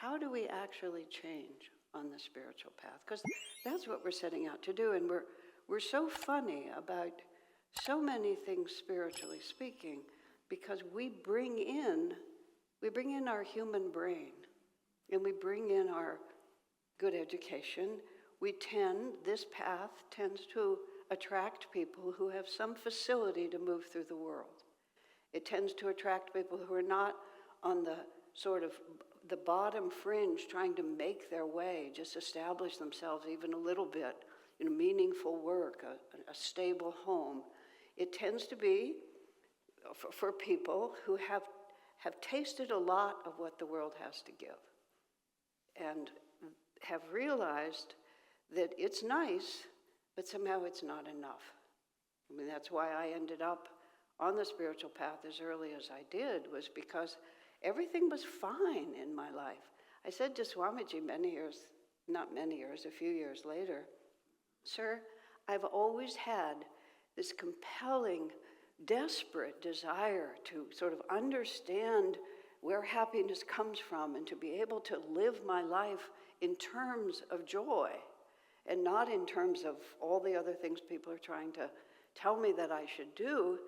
how do we actually change on the spiritual path? Because that's what we're setting out to do, and we're so funny about so many things spiritually speaking, because we bring in our human brain, and we bring in our good education. This path tends to attract people who have some facility to move through the world. It tends to attract people who are not on the sort of the bottom fringe trying to make their way, just establish themselves even a little bit, meaningful work, a stable home. It tends to be for people who have tasted a lot of what the world has to give and have realized that it's nice, but somehow it's not enough. I mean, that's why I ended up on the spiritual path as early as I did, was because everything was fine in my life. I said to Swamiji a few years later, "Sir, I've always had this compelling, desperate desire to sort of understand where happiness comes from and to be able to live my life in terms of joy and not in terms of all the other things people are trying to tell me that I should do."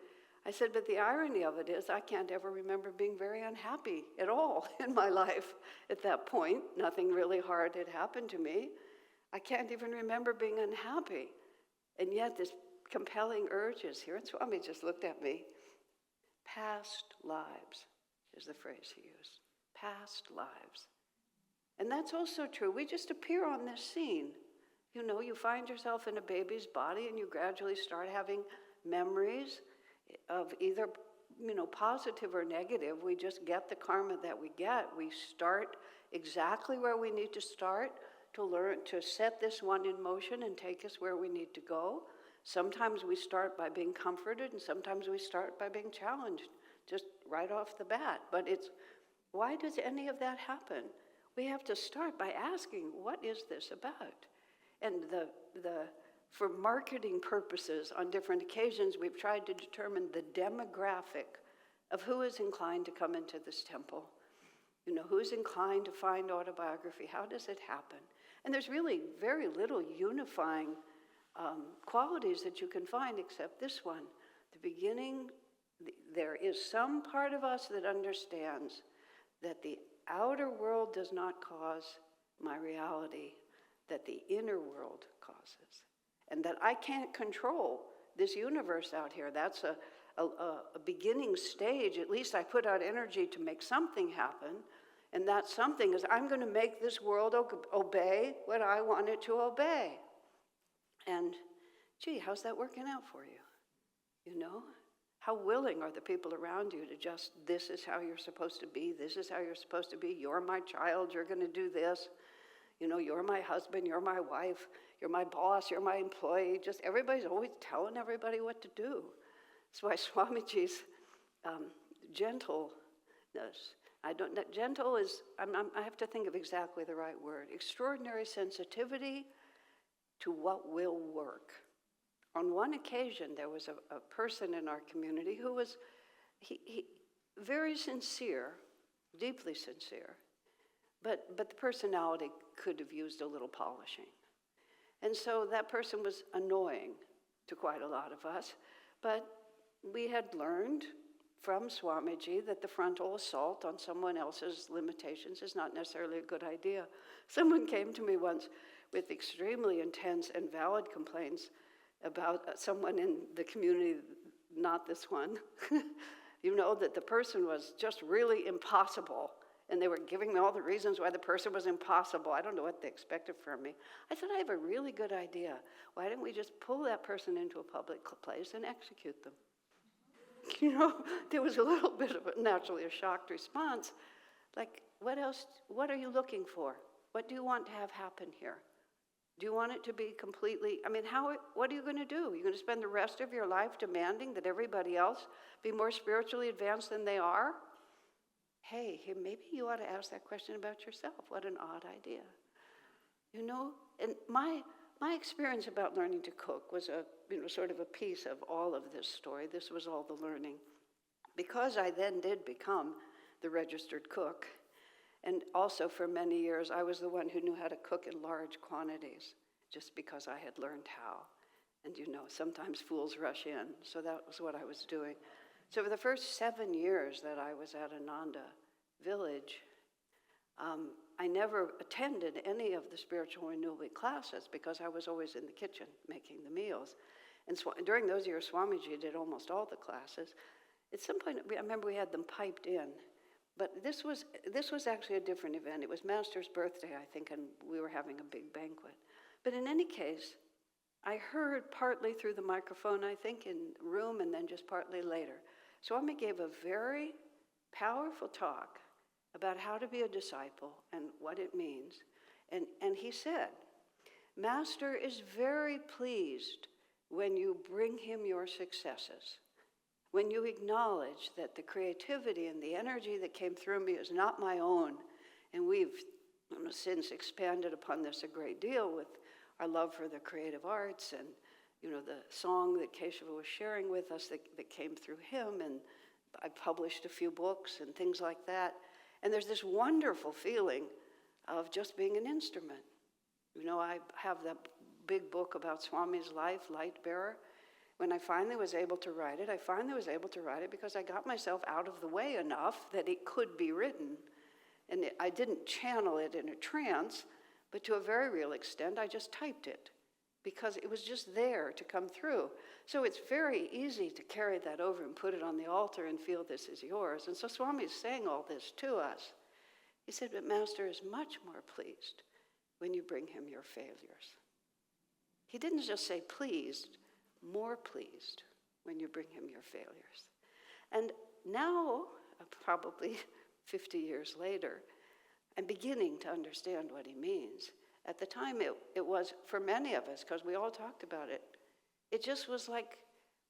I said, but the irony of it is I can't ever remember being very unhappy at all in my life at that point. Nothing really hard had happened to me. I can't even remember being unhappy. And yet this compelling urge is here. And Swami just looked at me. Past lives is the phrase he used. Past lives. And that's also true. We just appear on this scene. You find yourself in a baby's body and you gradually start having memories of either, positive or negative. We just get the karma that we get. We start exactly where we need to start to learn to set this one in motion and take us where we need to go. Sometimes we start by being comforted, and sometimes we start by being challenged, just right off the bat. But why does any of that happen? We have to start by asking, what is this about? And for marketing purposes, on different occasions, we've tried to determine the demographic of who is inclined to come into this temple. Who is inclined to find autobiography? How does it happen? And there's really very little unifying qualities that you can find except this one. The beginning, there is some part of us that understands that the outer world does not cause my reality, that the inner world causes. And that I can't control this universe out here. That's a beginning stage. At least I put out energy to make something happen. And that something is, I'm going to make this world obey what I want it to obey. And, gee, how's that working out for you? How willing are the people around you to just, this is how you're supposed to be, this is how you're supposed to be, you're my child, you're going to do this. You're my husband, you're my wife, you're my boss, you're my employee. Just everybody's always telling everybody what to do. That's why Swamiji's gentleness, gentle is, I have to think of exactly the right word. Extraordinary sensitivity to what will work. On one occasion, there was a person in our community who was he very sincere, deeply sincere, but the personality could have used a little polishing. And so that person was annoying to quite a lot of us, but we had learned from Swamiji that the frontal assault on someone else's limitations is not necessarily a good idea. Someone came to me once with extremely intense and valid complaints about someone in the community, not this one, that the person was just really impossible. And they were giving me all the reasons why the person was impossible. I don't know what they expected from me. I said, I have a really good idea. Why don't we just pull that person into a public place and execute them? There was a little bit of naturally a shocked response. Like, what else? What are you looking for? What do you want to have happen here? Do you want it to be completely, what are you going to do? Are you going to spend the rest of your life demanding that everybody else be more spiritually advanced than they are? Hey, maybe you ought to ask that question about yourself. What an odd idea. And my experience about learning to cook was sort of a piece of all of this story. This was all the learning. Because I then did become the registered cook, And also for many years, I was the one who knew how to cook in large quantities, just because I had learned how. And sometimes fools rush in, so that was what I was doing. So for the first 7 years that I was at Ananda Village, I never attended any of the spiritual renewal classes because I was always in the kitchen making the meals. And during those years, Swamiji did almost all the classes. At some point, I remember we had them piped in. But this was actually a different event. It was Master's birthday, I think, and we were having a big banquet. But in any case, I heard partly through the microphone, I think, in the room, and then just partly later. Swami gave a very powerful talk about how to be a disciple and what it means. And he said, Master is very pleased when you bring him your successes, when you acknowledge that the creativity and the energy that came through me is not my own. And we've since expanded upon this a great deal with our love for the creative arts and the song that Keshava was sharing with us that came through him. And I published a few books and things like that. And there's this wonderful feeling of just being an instrument. I have that big book about Swami's life, Light Bearer. When I finally was able to write it, because I got myself out of the way enough that it could be written. And I didn't channel it in a trance, but to a very real extent, I just typed it because it was just there to come through. So it's very easy to carry that over and put it on the altar and feel this is yours. And so Swami is saying all this to us. He said, but Master is much more pleased when you bring him your failures. He didn't just say pleased, more pleased when you bring him your failures. And now, probably 50 years later, I'm beginning to understand what he means. At the time, it was, for many of us, because we all talked about it, it just was like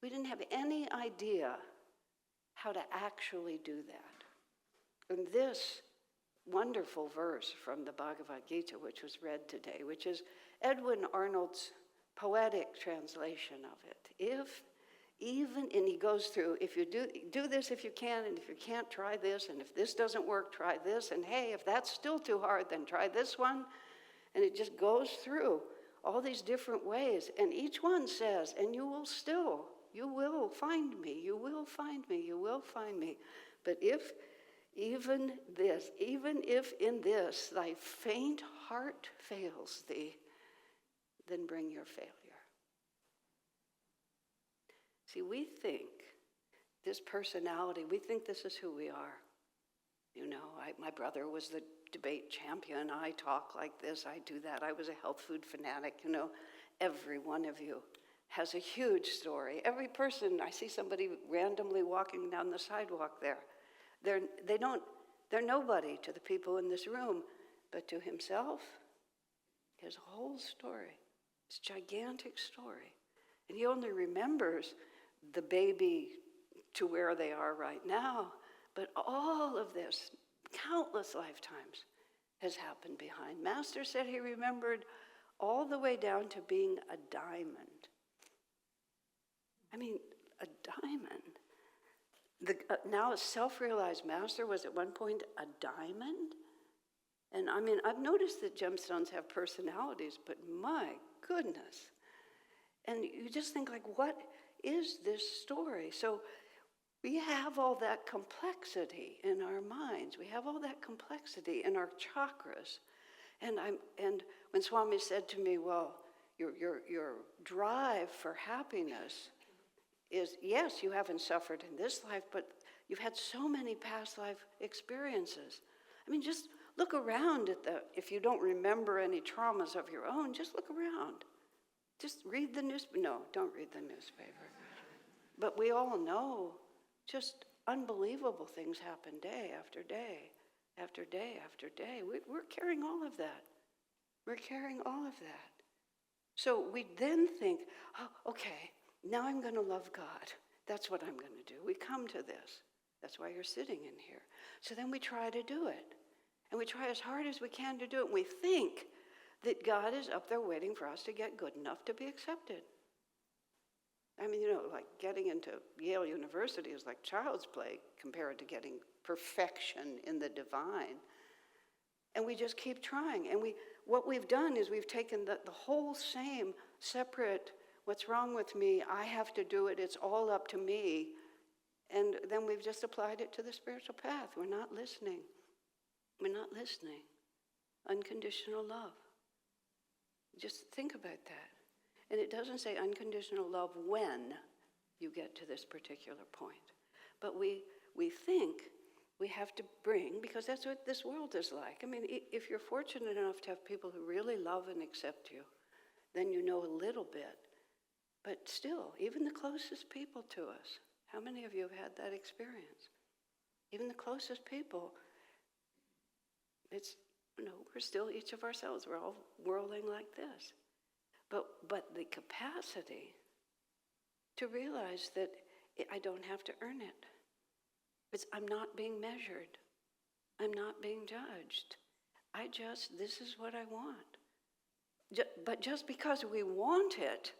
we didn't have any idea how to actually do that. And this wonderful verse from the Bhagavad Gita, which was read today, which is Edwin Arnold's poetic translation of it. And he goes through, if you do this if you can, and if you can't, try this, and if this doesn't work, try this, and hey, if that's still too hard, then try this one. And it just goes through all these different ways, and each one says, and you will find me, you will find me. But even if in this thy faint heart fails thee, then bring your failure. See, we think this personality, we think this is who we are. My brother was the debate champion. I talk like this, I do that. I was a health food fanatic. Every one of you has a huge story. Every person, I see somebody randomly walking down the sidewalk there. They're nobody to the people in this room, but to himself, his whole story, his gigantic story. And he only remembers the baby to where they are right now, but all of this, countless lifetimes, has happened behind. Master said he remembered all the way down to being a diamond. I mean, a diamond. Now a self-realized master was at one point a diamond. And I've noticed that gemstones have personalities, but my goodness. And you just think what is this story? So we have all that complexity in our minds. We have all that complexity in our chakras. And when Swami said to me, well, your drive for happiness is, yes, you haven't suffered in this life, but you've had so many past life experiences. Just look around if you don't remember any traumas of your own, just look around. Just read the newspaper. No, don't read the newspaper. But we all know just unbelievable things happen day after day, after day after day. We're carrying all of that. We're carrying all of that. So we then think, oh, okay, now I'm going to love God. That's what I'm going to do. We come to this. That's why you're sitting in here. So then we try to do it. And we try as hard as we can to do it. And we think that God is up there waiting for us to get good enough to be accepted. Like getting into Yale University is like child's play compared to getting perfection in the divine. And we just keep trying. And what we've done is we've taken the whole same separate, what's wrong with me, I have to do it, it's all up to me. And then we've just applied it to the spiritual path. We're not listening. We're not listening. Unconditional love. Just think about that. And it doesn't say unconditional love when you get to this particular point. But we think we have to bring, because that's what this world is like. I mean, if you're fortunate enough to have people who really love and accept you, then you know a little bit. But still, even the closest people to us, how many of you have had that experience? Even the closest people, it's, we're still each of ourselves. We're all whirling like this. But the capacity to realize that I don't have to earn it. I'm not being measured. I'm not being judged. This is what I want. But just because we want it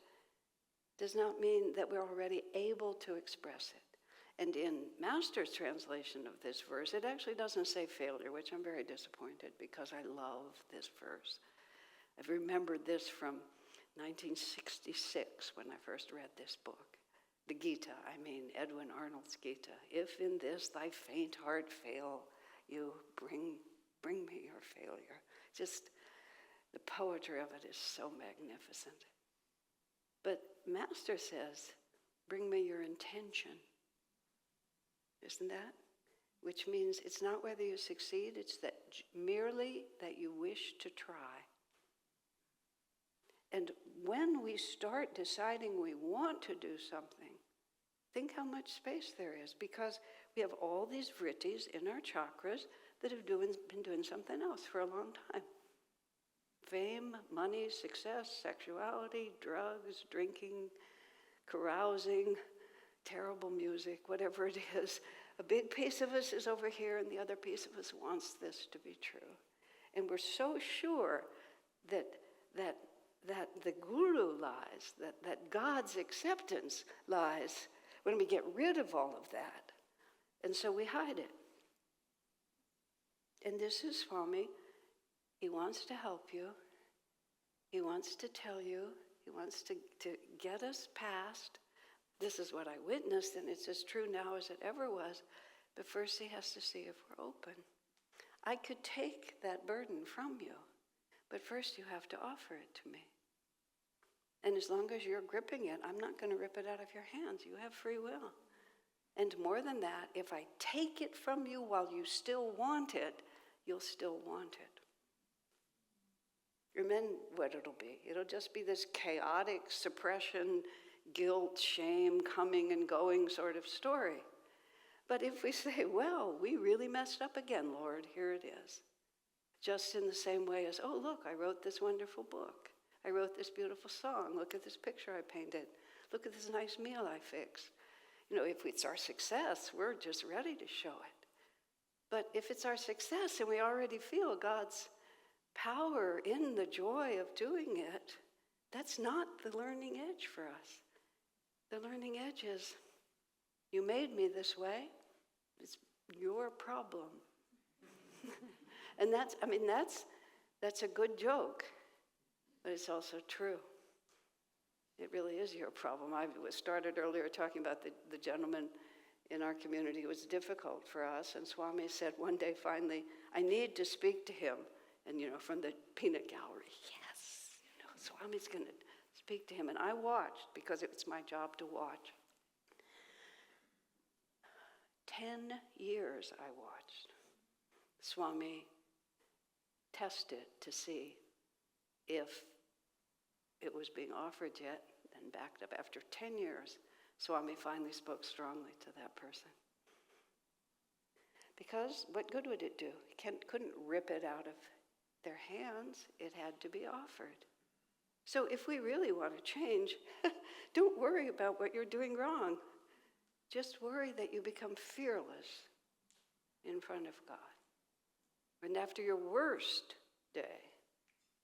does not mean that we're already able to express it. And in Master's translation of this verse, it actually doesn't say failure, which I'm very disappointed because I love this verse. I've remembered this from 1966 when I first read this book. The Gita, Edwin Arnold's Gita. If in this thy faint heart fail, you bring me your failure. Just the poetry of it is so magnificent. But Master says, bring me your intention. Isn't that? Which means it's not whether you succeed, it's that merely that you wish to try. And when we start deciding we want to do something, think how much space there is, because we have all these vrittis in our chakras that have been doing something else for a long time. Fame, money, success, sexuality, drugs, drinking, carousing, terrible music, whatever it is. A big piece of us is over here and the other piece of us wants this to be true. And we're so sure that the guru lies, that God's acceptance lies when we get rid of all of that. And so we hide it. And this is Swami. He wants to help you. He wants to tell you. He wants to get us past. This is what I witnessed, and it's as true now as it ever was. But first he has to see if we're open. I could take that burden from you, but first you have to offer it to me. And as long as you're gripping it, I'm not going to rip it out of your hands. You have free will. And more than that, if I take it from you while you still want it, you'll still want it. And then what it'll be? It'll just be this chaotic suppression, guilt, shame, coming and going sort of story. But if we say, well, we really messed up again, Lord, here it is. Just in the same way as, oh, look, I wrote this wonderful book. I wrote this beautiful song. Look at this picture I painted. Look at this nice meal I fixed. If it's our success, we're just ready to show it. But if it's our success and we already feel God's power in the joy of doing it, that's not the learning edge for us. The learning edge is, you made me this way. It's your problem. And that's a good joke, but it's also true. It really is your problem. I started earlier talking about the gentleman in our community. It was difficult for us, and Swami said one day finally, I need to speak to him. And from the peanut gallery, yes, Swami's going to speak to him. And I watched, because it was my job to watch. 10 years I watched Swami test it to see if it was being offered yet, then backed up. After 10 years, Swami finally spoke strongly to that person. Because what good would it do? He couldn't rip it out of their hands. It had to be offered. So if we really want to change, don't worry about what you're doing wrong. Just worry that you become fearless in front of God. And after your worst day,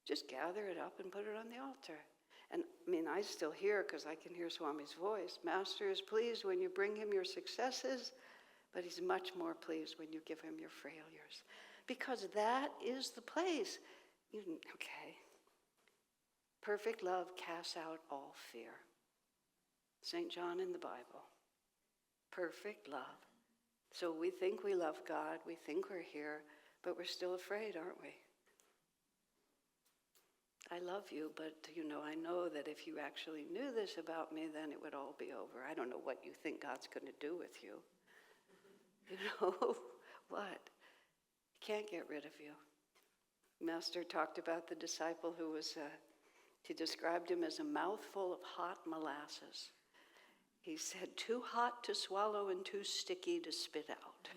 just gather it up and put it on the altar. And I still hear, because I can hear Swami's voice, Master is pleased when you bring him your successes, but he's much more pleased when you give him your failures. because that is the place. Okay. Perfect love casts out all fear. St. John in the Bible. Perfect love. So we think we love God, we think we're here, but we're still afraid, aren't we? I love you, but I know that if you actually knew this about me, then it would all be over. I don't know what you think God's going to do with you. What? He can't get rid of you. Master talked about the disciple who was, he described him as a mouthful of hot molasses. He said, too hot to swallow and too sticky to spit out.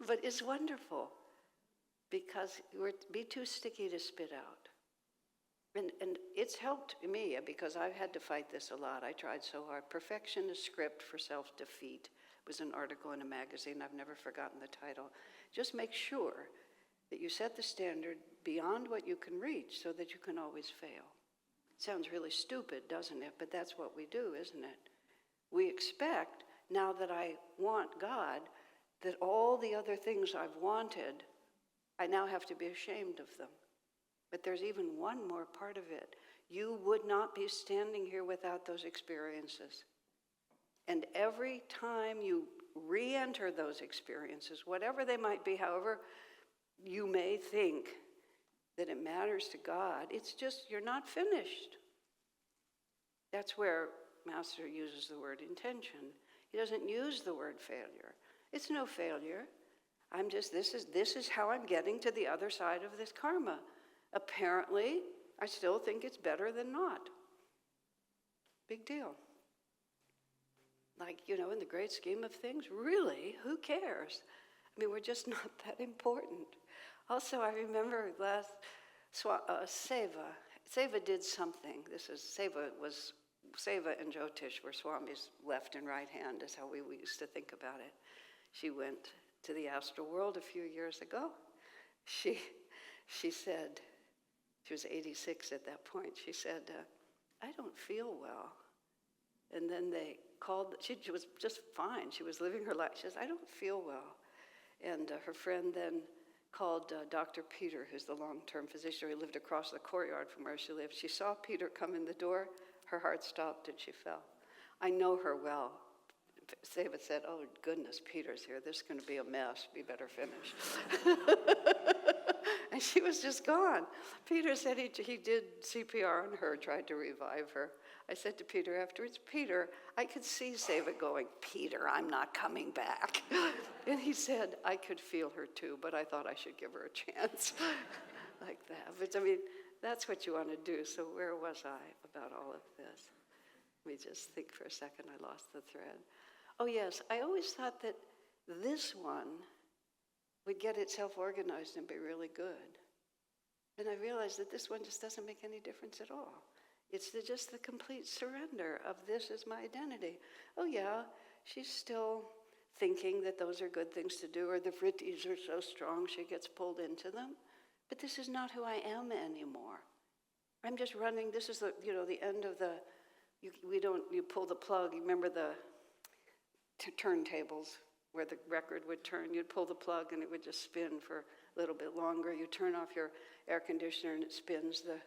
But it's wonderful, because be too sticky to spit out. And it's helped me, because I've had to fight this a lot. I tried so hard. Perfection is script for self-defeat. It was an article in a magazine. I've never forgotten the title. Just make sure that you set the standard beyond what you can reach so that you can always fail. Sounds really stupid, doesn't it? But that's what we do, isn't it? We expect, now that I want God, that all the other things I've wanted, I now have to be ashamed of them. But there's even one more part of it. You would not be standing here without those experiences. And every time you re-enter those experiences, whatever they might be, however you may think that it matters to God, it's just, you're not finished. That's where Master uses the word intention. He doesn't use the word failure. It's no failure. I'm just, this is how I'm getting to the other side of this karma. Apparently, I still think it's better than not. Big deal. Like, in the great scheme of things, really, who cares? I mean, we're just not that important. Also, I remember last Seva. Seva did something. Seva and Jyotish were Swami's left and right hand, is how we used to think about it. She went to the astral world a few years ago. She said, she was 86 at that point, she said, I don't feel well. And then they called, she was just fine. She was living her life. She says, I don't feel well. And her friend then called Dr. Peter, who's the long-term physician who lived across the courtyard from where she lived. She saw Peter come in the door. Her heart stopped and she fell. I know her well. Seva said, oh, goodness, Peter's here. This is going to be a mess. We better finish. And she was just gone. Peter said he did CPR on her, tried to revive her. I said to Peter afterwards, Peter, I could see Seva going, Peter, I'm not coming back. And he said, I could feel her too, but I thought I should give her a chance. Like that. But I mean, that's what you want to do. So where was I about all of this? Let me just think for a second. I lost the thread. Oh, yes. I always thought that this one would get itself organized and be really good. And I realized that this one just doesn't make any difference at all. It's just the complete surrender of this is my identity. Oh, yeah, she's still thinking that those are good things to do, or the vrittis are so strong she gets pulled into them. But this is not who I am anymore. I'm just running. This is the end of the. You pull the plug. You remember the turntables where the record would turn. You'd pull the plug and it would just spin for a little bit longer. You turn off your air conditioner and it spins. The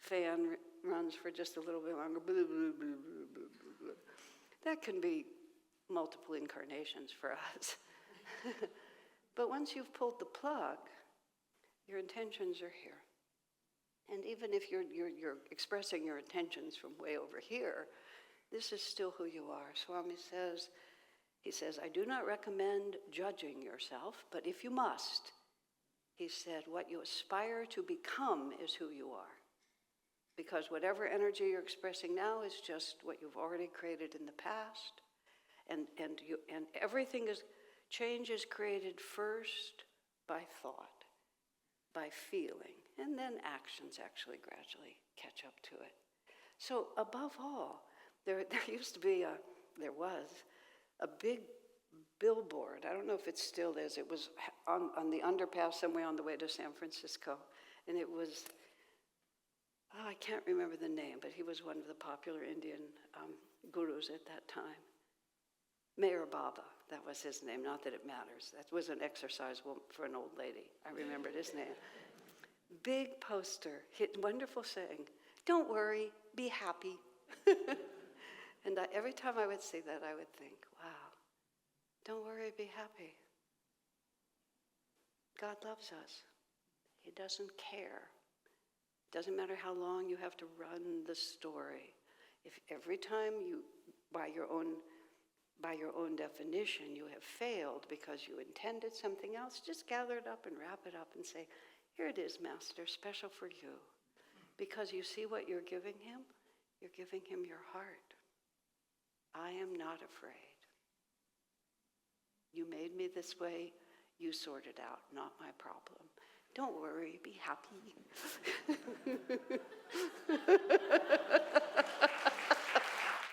fan runs for just a little bit longer. Blah, blah, blah, blah, blah, blah. That can be multiple incarnations for us. But once you've pulled the plug, your intentions are here. And even if you're expressing your intentions from way over here, this is still who you are. Swami says, he says, I do not recommend judging yourself, but if you must, he said, what you aspire to become is who you are. Because whatever energy you're expressing now is just what you've already created in the past. And everything change is created first by thought, by feeling, and then actions actually gradually catch up to it. So above all, there was a big billboard. I don't know if it still is. It was on the underpass somewhere on the way to San Francisco. And it was, I can't remember the name, but he was one of the popular Indian gurus at that time. Mayor Baba. that was his name, not that it matters. That was an exercise for an old lady. I remembered his name. Big poster, wonderful saying, don't worry, be happy. And every time I would see that, I would think, wow, don't worry, be happy. God loves us. He doesn't care. Doesn't matter how long you have to run the story. If every time you, by your own definition, you have failed because you intended something else, just gather it up and wrap it up and say, here it is, Master, special for you. Because you see what you're giving him? You're giving him your heart. I am not afraid. You made me this way. You sort it out, not my problem. Don't worry, be happy.